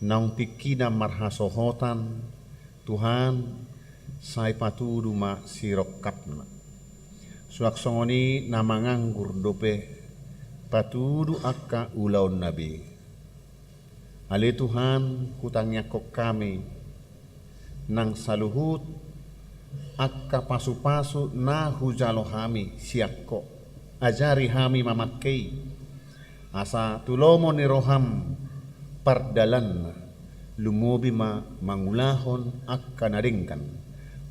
naung pikina marhasohotan Tuhan say patudu ma sirokapna suak songoni namanganggur dope patudu akka ulaun nabi ale Tuhan hutangnya kok kami nang saluhut akka pasu-pasu na hujalo hami siakko ajari hami mamakei asa tulomo ni roham pardalan lumubi mangulahon akka naringkan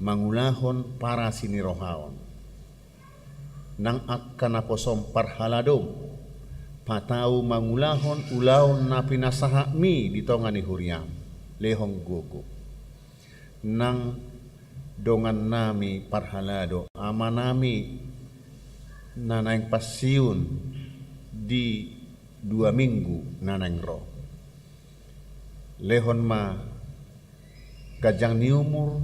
mangulahon para sinirohaon nang akka naposom parhaladom patau mangulahon ulaon na pinasaha mi ditongan ni huriam lehong gogo nang dongan nami parhalado ama nami nanaing pasiun di 2 minggu nanaing roh lehon ma gajang ni umur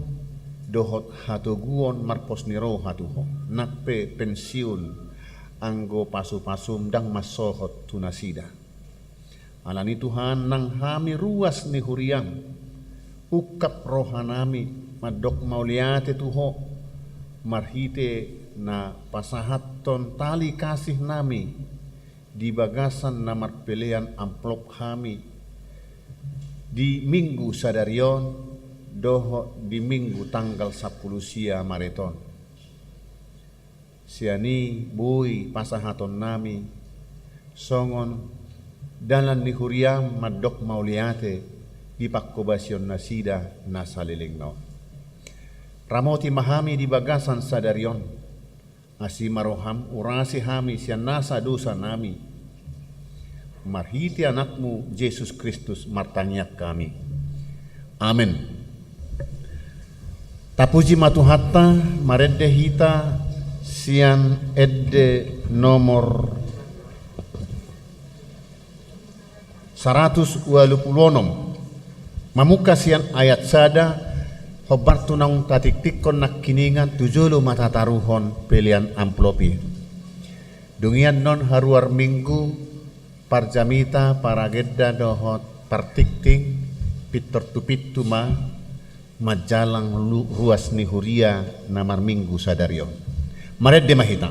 dohot hatuguon marpos niro hatuho nakpe pensiun anggo pasu-pasum dang masohot tunasida alani Tuhan nang hami ruas ni huriam ukap rohanami madok mauliate tuho marhite na pasahaton tali kasih nami di bagasan na marpelean amplop kami di minggu sadarion doho di minggu tanggal 10 sia mareton siani bui pasahaton nami songon dalan ni huriam madok mauliate di pakkobasion nasida nasalilingno ramoti mahami di bagasan sadarion asi maroham urasi hami sian nasa dosa nami marhiti anakmu Yesus Kristus martanyak kami amin. Tapuji matuhatta maredde hita sian edde nomor 126 mamuka sian ayat sada hobartu nang tatik-tikon nak kiningan tujulu mata taruhon pilihan amplopi dungian non haruar minggu parjamita paragedda dohot partikting pitor tupit tuma majalang ruas ni huria namar minggu sadario maredde mahita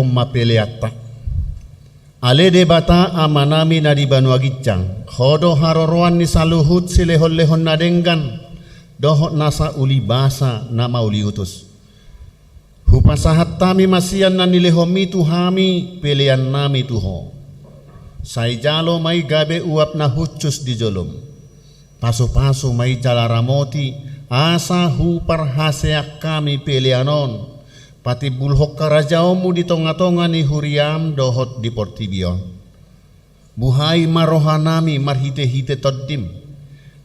mapeleatta. Ale debata amanami na di Banua Gijang, hodo haroroan ni saluhut silehon-lehon na denggan, dohot nasa uli basa na mauli utus. Hupasahat tami masian na nilehomi tuhami pelian nami tuho. Sai jalo may gabe uap na hucus di jolom. Paso-paso may jalaramoti asa hupar haseak kami pelianon. Pati bulhok karajaomu di tonga-tonga ni huriam dohot di Portibion. Buhay marohanami marhite-hite toddim.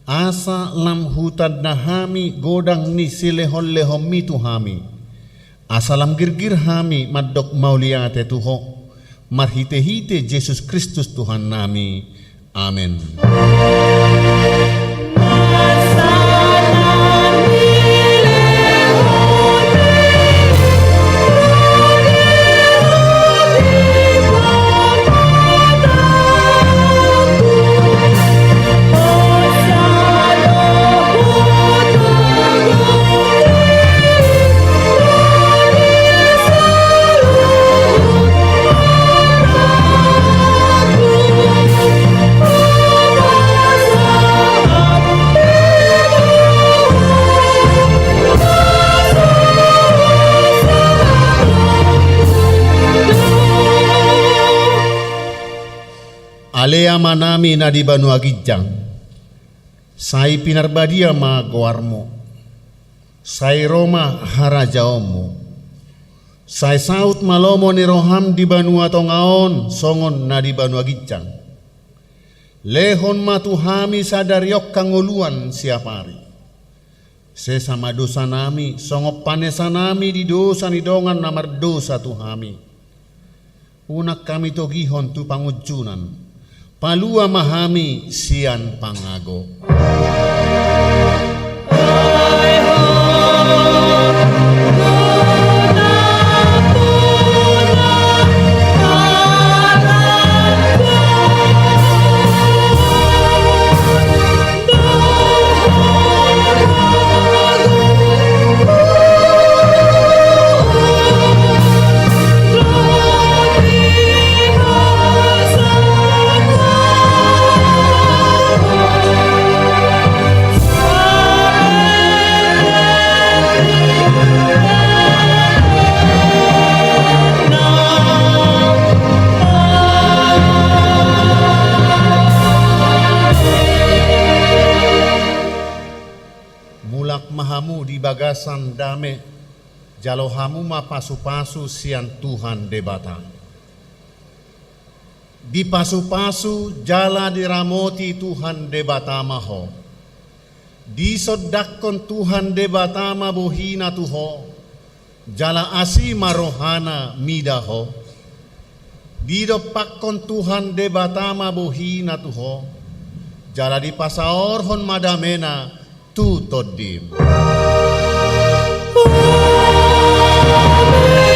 Asa lam hutad na hami godang ni silehon-lehom mituhami. Asa lam girgir hami maddok mauliate tuho. Marhite-hite Yesus Kristus Tuhan nami. Amin. Alea manami na di Banua Gijang, sai pinarbadia ma goarmo, sai Roma harajaomu, sai saut malomo ni roham di Banua Tongaon, songon na di Banua Gijang. Lehon matuhami sadariok kanguluan siapari. Sesama dosa nami, songop panesa nami di dosa ni dongan namar dosa tuhami. Unak kami togihon tu pangujunan. Palua mahami sian pangago. Mahamu di bagasan dame jalohamu ma pasu-pasu sian Tuhan debata. Di pasu-pasu jala diramoti Tuhan debata maho. Di sodakon Tuhan debata ma bohina tuho. Jala asi marohana midaho. Di dopakon Tuhan debata ma bohina tuho. Jala di pasaorhon madamena tu todim. Amen.